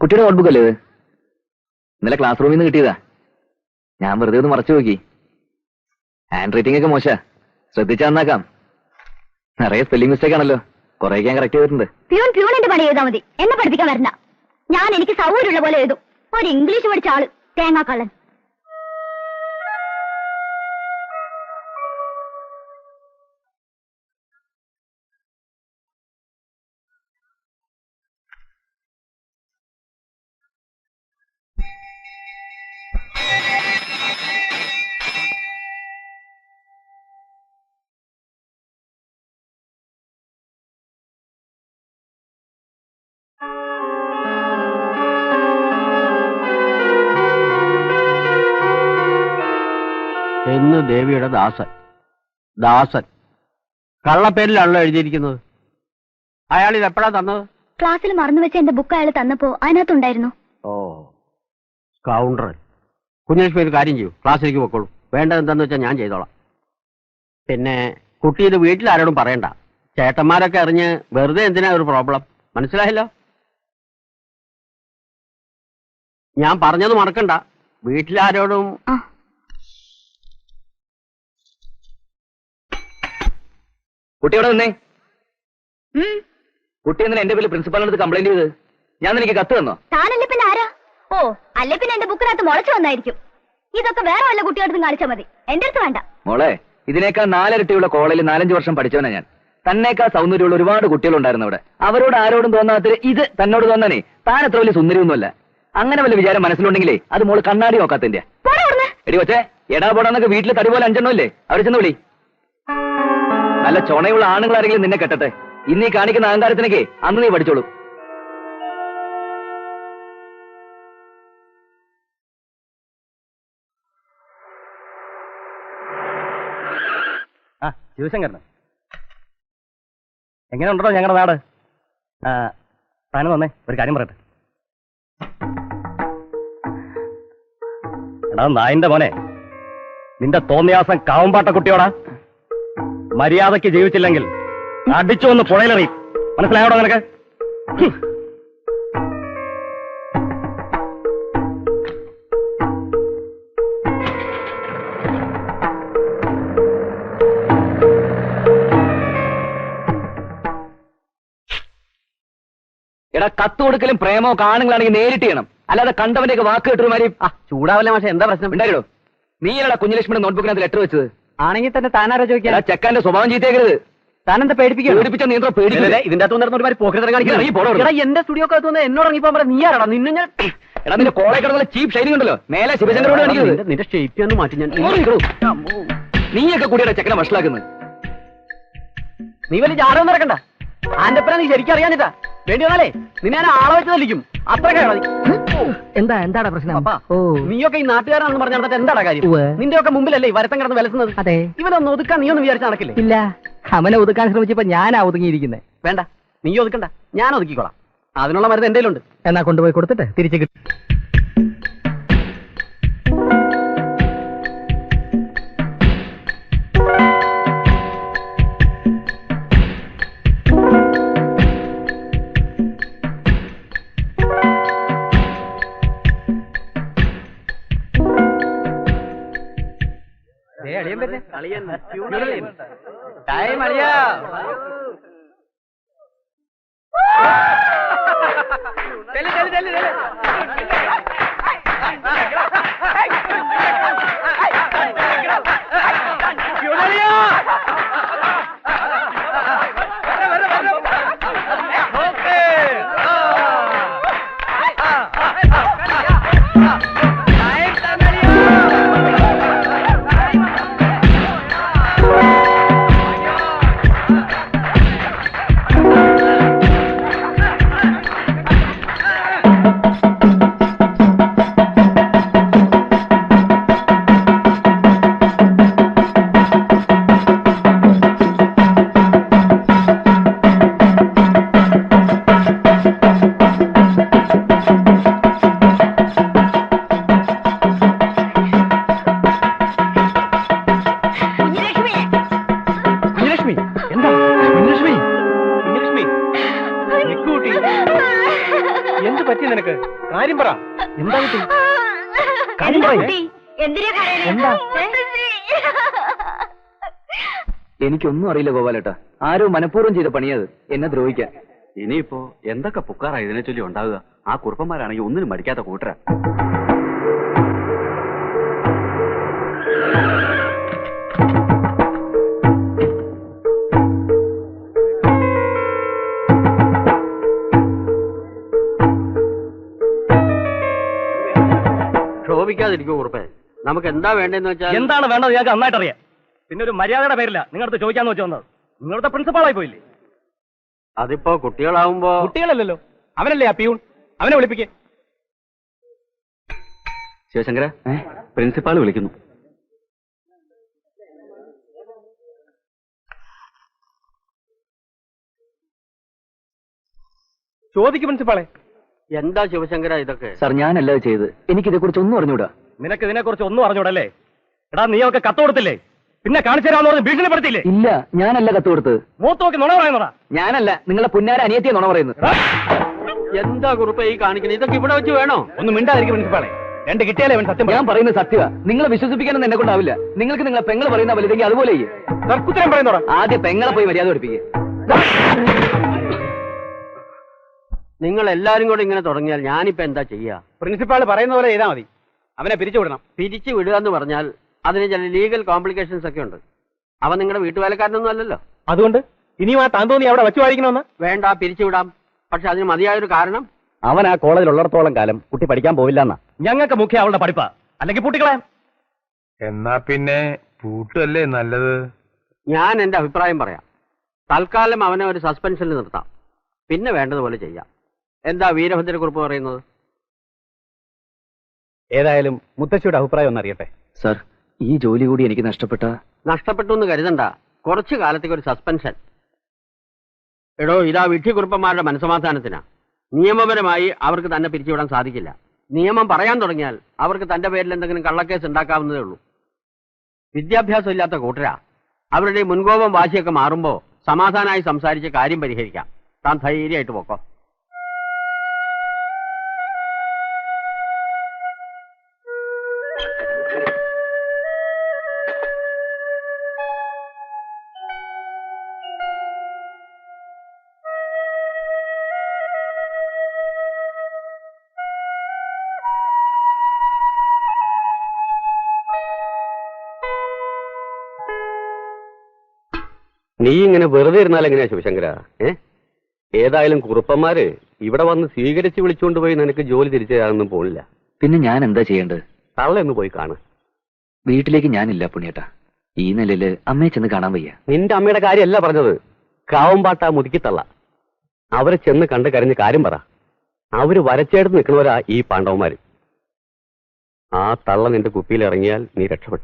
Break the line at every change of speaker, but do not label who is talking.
കുട്ടിയുടെ നോട്ട്ബുക്ക് അല്ലേ ഇത്? ഇന്നലെ ക്ലാസ് റൂമിൽ നിന്ന് കിട്ടിയതാ. ഞാൻ വെറുതെ ഒന്ന് മറച്ചു നോക്കി. ഹാൻഡ് റൈറ്റിംഗ് ഒക്കെ മോശ, ശ്രദ്ധിച്ചാ നന്നാക്കാം. നിറയെ സ്പെല്ലിംഗ് മിസ്റ്റേക്ക് ആണല്ലോ, കുറെ ഞാൻ കറക്റ്റ് ചെയ്തിട്ടുണ്ട്.
പ്യൂണിന്റെ പണി എഴുതാ മതി, എന്നെ പഠിപ്പിക്കാൻ വരണ്ട. ഞാൻ എനിക്ക് സൗകര്യമുള്ള പോലെ എഴുതും. ഒരു ഇംഗ്ലീഷ് പഠിച്ച ആള് തേങ്ങാക്കള്ളൻ.
എന്ന് ദേവിയുടെ ദാസൻ. ദാസൻ കള്ളപ്പേരിലാണല്ലോ എഴുതിയിരിക്കുന്നത്. അയാൾ ഇത് എപ്പോഴാ തന്നത്?
ക്ലാസ്സിൽ മറന്നു വെച്ച എന്റെ ബുക്ക് അയാൾ തന്നപ്പോ അതിനകത്തുണ്ടായിരുന്നു.
ഓ, കൗണ്ടർ. കുഞ്ഞലക്ഷ്മി ഒരു കാര്യം ചെയ്യൂ, ക്ലാസ്സിലേക്ക് പൊക്കോളൂ. വേണ്ടത് എന്താന്ന് വെച്ചാൽ ഞാൻ ചെയ്തോളാം. പിന്നെ കുട്ടി ഇത് വീട്ടിൽ ആരോടും പറയണ്ട. ചേട്ടന്മാരൊക്കെ അറിഞ്ഞ് വെറുതെ എന്തിനാ ഒരു പ്രോബ്ലം, മനസ്സിലായല്ലോ? ഞാൻ പറഞ്ഞത് മറക്കണ്ട. വീട്ടിലാരോടും.
കുട്ടിയോടെ നിന്നേ. കുട്ടി എന്തിനാ എന്റെ പേര് പ്രിൻസിപ്പാളിനടുത്ത് കംപ്ലൈന്റ് ചെയ്ത്? ഞാൻ നിനക്ക് കത്ത് തന്നോ?
താനല്ലേ പിന്നെ ആരാ? ഓ, അല്ലേ പിന്നെ എന്റെ ബുക്കിനകത്ത് മുളച്ചു വന്നായിരിക്കും. ഇതൊക്കെ വേറെ വല്ല കുട്ടിയോടത്തും കാണിച്ചാൽ മതി, എന്റെ അടുത്ത് വേണ്ട.
മോളെ, ഇതിനേക്കാൾ 4 ഇരട്ടിയുള്ള കോളേജിൽ 4-5 വർഷം പഠിച്ചവനാ ഞാൻ. തന്നേക്കാൾ സൗന്ദര്യമുള്ള ഒരുപാട് കുട്ടികളുണ്ടായിരുന്നു അവിടെ. അവരോട് ആരോടും തോന്നാത്ത ഇത് തന്നോട് തോന്നാനേ താൻ എത്ര വലിയ സുന്ദരിയൊന്നുമല്ല. അങ്ങനെ വല്ല വിചാരം മനസ്സിലുണ്ടെങ്കിലേ അത് മോള് കണ്ണാടി നോക്കാത്തതിന്റെ. എടി കൊച്ചേ, എടാ പോടാന്നൊക്കെ വീട്ടിൽ തടി പോലെ 5 ഇല്ലേ, അവർ ചെന്ന് വിളി. നല്ല ചുണയുള്ള ആണുങ്ങൾ ആരെങ്കിലും നിന്നെ കെട്ടട്ടെ. ഇന്നീ കാണിക്കുന്ന അഹങ്കാരത്തിനൊക്കെ അന്ന് നീ പഠിച്ചോളൂ.
ശിവശങ്കരന് എങ്ങനെ ഉണ്ടോ ഞങ്ങളുടെ നാട്? താനും വന്നേ, ഒരു കാര്യം പറയട്ടെ. എടാ നായിന്റെ മോനെ, നിന്റെ തോന്നിയാസം കാവുംപാട്ട കുട്ടിയോടാ. മര്യാദയ്ക്ക് ജീവിച്ചില്ലെങ്കിൽ അടിച്ചു വന്ന് പുഴയിലെറി. മനസ്സിലായോടോ നിനക്ക്?
എടാ, കത്ത് കൊടുക്കലും പ്രേമോ കാണുകളാണെങ്കിൽ നേരിട്ട് ചെയ്യണം, അല്ലാതെ കണ്ടവന്റെ ഒക്കെ വാക്ക് കേട്ടൊരുമാതിരി.
ചൂടാവല്ലേ മാഷെ, എന്താ പ്രശ്നം?
ഉണ്ടായിടോ. നീയല്ലടാ കുഞ്ഞലക്ഷ്മിയുടെ നോട്ട്ബുക്കിനകത്ത് ലെറ്റർ വെച്ചത്.
ആണെങ്കിൽ തന്നെ താനാരോ ചോദിക്കാൻ?
ചെക്കാന്റെ സ്വഭാവം ചീത്തേക്കരുത്.
താനെന്താ പേടിപ്പിക്കുക?
നീന്തോ പേടിക്കില്ലേ?
ഇതിന്റെ അകത്ത് വന്നിരുന്ന ഒരുമാതിരി പോക്കറ്റ് കാണിക്കണം. എന്റെ സ്റ്റുഡിയോ അകത്ത് എന്നോട് ഇറങ്ങിപ്പോ പറയാം. നീ ആരാടാ? നിന്നെ ഞാൻ
എടാ, നിന്റെ കോളേജ് കിടന്നുള്ള ചീപ്പ് ഷൈനിങ് ഉണ്ടല്ലോ, മേലെ ശിവശങ്കരോട് കാണിക്കുന്നത്.
നിന്റെ ഷേപ്പ് ഒന്ന് മാറ്റി ഞാൻ.
നീയൊക്കെ കൂടിയുടെ ചെക്കനെ വഷളാക്കുന്നത്.
നീ വലിയ ജാടൊന്നും ഇറക്കണ്ട. ആന്റപ്പന നീ ശരിക്കും അറിയാഞ്ഞിട്ടാ. വേണ്ടി വന്നാലേ നിന്നെ ഞാൻ ആളെ വെച്ച് തല്ലിക്കും. അത്രക്കാ എന്താടാ പ്രശ്നം? നീയൊക്കെ ഈ നാട്ടുകാരാണെന്ന് പറഞ്ഞ നടന്നിട്ട് എന്താടാ കാര്യം? നിന്റെ ഒക്കെ മുമ്പിലല്ലേ ഈ വരത്തം കിടന്ന് വിലസുന്നത്? അതെ. ഇവനൊന്ന് ഒതുക്കാൻ നീ ഒന്ന് വിചാരിച്ച നടക്കില്ലേ? ഇല്ല, അവനെ ഒതുക്കാൻ ശ്രമിച്ചപ്പോ ഞാനാ ഒതുങ്ങിയിരിക്കുന്നത്. വേണ്ട, നീ ഒതുക്കണ്ട, ഞാൻ ഒതുക്കിക്കോളാം. അതിനുള്ള മരുന്ന് എന്റെ ഉണ്ട്. എന്നാ കൊണ്ടുപോയി കൊടുത്തിട്ട് തിരിച്ചു കിട്ടും.
എന്ത് പറ്റി നിനക്ക്? കാര്യം പറ. എന്താ കുട്ടി? കാര്യം
എന്താ
പറയ്.
കുട്ടി? എന്തിനാ കരയണേ?
എന്താ?
എനിക്കൊന്നും അറിയില്ല ഗോപാലേട്ടാ. ആരോ മനഃപൂർവ്വം ചെയ്ത പണിയത് എന്നെ ദ്രോഹിക്കാൻ.
ഇനിയിപ്പോ എന്തൊക്കെ പുക്കാറാ ഇതിനെ ചൊല്ലി ഉണ്ടാവുക? ആ കുറുപ്പന്മാരാണെങ്കിൽ ഒന്നിനും മടിക്കാത്ത കൂട്ടരാ.
ക്ഷോഭിക്കാതിരിക്കോ കുറുപ്പേ. നമുക്ക് എന്താ വേണ്ടെന്ന് വെച്ചാൽ
എന്താണ് വേണ്ടത് ഞങ്ങൾക്ക് നന്നായിട്ട് അറിയാം. പിന്നെ ഒരു മര്യാദയുടെ പേരില്ല നിങ്ങളടുത്ത് ചോദിക്കാന്ന് വെച്ച് വന്നത്. നിങ്ങളുടെ പ്രിൻസിപ്പാളായി പോയില്ലേ?
അതിപ്പോ കുട്ടികളാവുമ്പോ
കുട്ടികളല്ലല്ലോ, അവനല്ലേ ആ പിയൂൺ. അവനെ വിളിപ്പിക്കേ.
ശിവശങ്കര, പ്രിൻസിപ്പാൾ വിളിക്കുന്നു.
ചോദിക്കും പ്രിൻസിപ്പാളെ.
എന്താ ശിവശങ്കര ഇതൊക്കെ?
സാർ, ഞാനല്ല ഇത് ചെയ്ത്. എനിക്കിതെ കുറിച്ച് ഒന്നും അറിഞ്ഞൂടാ.
നിനക്ക് ഇതിനെ കുറിച്ച് ഒന്നും അറിഞ്ഞൂടല്ലേ? എടാ നീ ഒക്കെ കത്ത് കൊടുത്തില്ലേ? പിന്നെ കാണിച്ചു തരാമെന്ന് പറഞ്ഞ് ഭീഷണിപ്പെടുത്തിയില്ലേ?
ഇല്ല, ഞാനല്ല കത്ത് കൊടുത്തത്.
മൂത്ത് നോക്കി നുണ പറയുന്നടാ.
ഞാനല്ല, നിങ്ങളെ പുന്നാര അനിയത്തിയെ നുണ പറയുന്നത്.
എന്താ കുറുപ്പേ ഈ കാണിക്കുന്നത്? ഇതൊക്കെ ഇവിടെ വെച്ച് വേണോ?
ഒന്നും മിണ്ടാതിരിക്കും പ്രിൻസിപ്പാളെ. രണ്ട് കിട്ടിയാലേ അവൻ സത്യം
ഞാൻ പറയുന്നത് സത്യമാ. നിങ്ങളെ വിശ്വസിപ്പിക്കാനൊന്നും എന്നെ കൊണ്ടാവില്ല. നിങ്ങൾക്ക് നിങ്ങളെ പെങ്ങളെ പറയുന്ന വലുതെങ്കിൽ അതുപോലെ ചെയ്യ്.
തർക്കുത്തരം പറയുന്നോടാ.
ആദ്യം പെങ്ങളെ പോയി മര്യാദ പഠിപ്പിക്കുക.
നിങ്ങൾ എല്ലാരും കൂടെ ഇങ്ങനെ തുടങ്ങിയാൽ ഞാനിപ്പോ എന്താ ചെയ്യാ?
പ്രിൻസിപ്പാൾ പറയുന്ന പോലെ ചെയ്താൽ മതി. അവനെ പിരിച്ചു വിടണം.
പിരിച്ചു വിടുക എന്ന് പറഞ്ഞാൽ അതിന് ചില ലീഗൽ കോംപ്ലിക്കേഷൻസ് ഒക്കെ ഉണ്ട്. അവൻ നിങ്ങളുടെ വീട്ടുവേലക്കാരനൊന്നും അല്ലല്ലോ.
അതുകൊണ്ട് ഇനിയും ആ താൻ തോന്നി അവിടെ വെച്ചു വായിക്കണമെന്ന്?
വേണ്ട, പിരിച്ചു വിടാം. പക്ഷെ അതിന് മതിയായൊരു കാരണം.
അവൻ ആ കോളേജിൽ ഉള്ളിടത്തോളം കാലം കുട്ടി പഠിക്കാൻ പോവില്ല എന്നാ. ഞങ്ങൾക്ക് മുഖ്യ അവളുടെ പഠിപ്പാ. അല്ലെങ്കിൽ പൂട്ടിക്കളയാം.
എന്നാ പിന്നെ പൂട്ടല്ലേ നല്ലത്.
ഞാൻ എന്റെ അഭിപ്രായം പറയാം. തൽക്കാലം അവനെ ഒരു സസ്പെൻഷനിൽ നിർത്താം. പിന്നെ വേണ്ടതുപോലെ ചെയ്യാം. എന്താ വീരഭദ്രക്കുറിപ്പ് പറയുന്നത്?
ഏതായാലും മുത്തശ്ശിയുടെ അഭിപ്രായം ഒന്നറിയട്ടെ.
സാർ, ഈ ജോലി കൂടി എനിക്ക്
നഷ്ടപ്പെട്ടു എന്ന് കരുതണ്ട. കുറച്ചു കാലത്തേക്ക് ഒരു സസ്പെൻഷൻ. എടോ, ഇതാ വിഡ്ഢിക്കുറുപ്പന്മാരുടെ മനസ്സമാധാനത്തിനാ. നിയമപരമായി അവർക്ക് തന്നെ പിരിച്ചുവിടാൻ സാധിക്കില്ല. നിയമം പറയാൻ തുടങ്ങിയാൽ അവർക്ക് തന്റെ പേരിൽ എന്തെങ്കിലും കള്ളക്കേസ് ഉണ്ടാക്കാവുന്നതേ ഉള്ളൂ. വിദ്യാഭ്യാസം ഇല്ലാത്ത കൂട്ടരാ. അവരുടെ മുൻകോപം വാശിയൊക്കെ മാറുമ്പോ സമാധാനമായി സംസാരിച്ച് കാര്യം പരിഹരിക്കാം. താൻ ധൈര്യമായിട്ട് പോക്കോ.
നീ ഇങ്ങനെ വെറുതെ ഇരുന്നാൽ എങ്ങനെയാ ശിവശങ്കര? ഏതായാലും കുറുപ്പന്മാര് ഇവിടെ വന്ന് സ്വീകരിച്ച് വിളിച്ചുകൊണ്ട് പോയി നിനക്ക് ജോലി തിരിച്ചു തരാനൊന്നും പോണില്ല.
പിന്നെ ഞാൻ എന്താ ചെയ്യേണ്ടത്?
തള്ളയൊന്ന് പോയി കാണ്.
വീട്ടിലേക്ക് ഞാനില്ല പുണ്യേട്ടാ. ഈ നിലയില് അമ്മയെ ചെന്ന് കാണാൻ വയ്യ.
നിന്റെ അമ്മയുടെ കാര്യമല്ല പറഞ്ഞത്. കാവമ്പാട്ട മുതുക്കിത്തള്ള. അവരെ ചെന്ന് കണ്ട് കരഞ്ഞ് കാര്യം പറ. അവര് വരച്ചെടുത്ത് നിൽക്കുന്നവരാ ഈ പാണ്ഡവന്മാര്. ആ തള്ള നിന്റെ കുപ്പിയിൽ ഇറങ്ങിയാൽ നീ രക്ഷപ്പെട്ടു.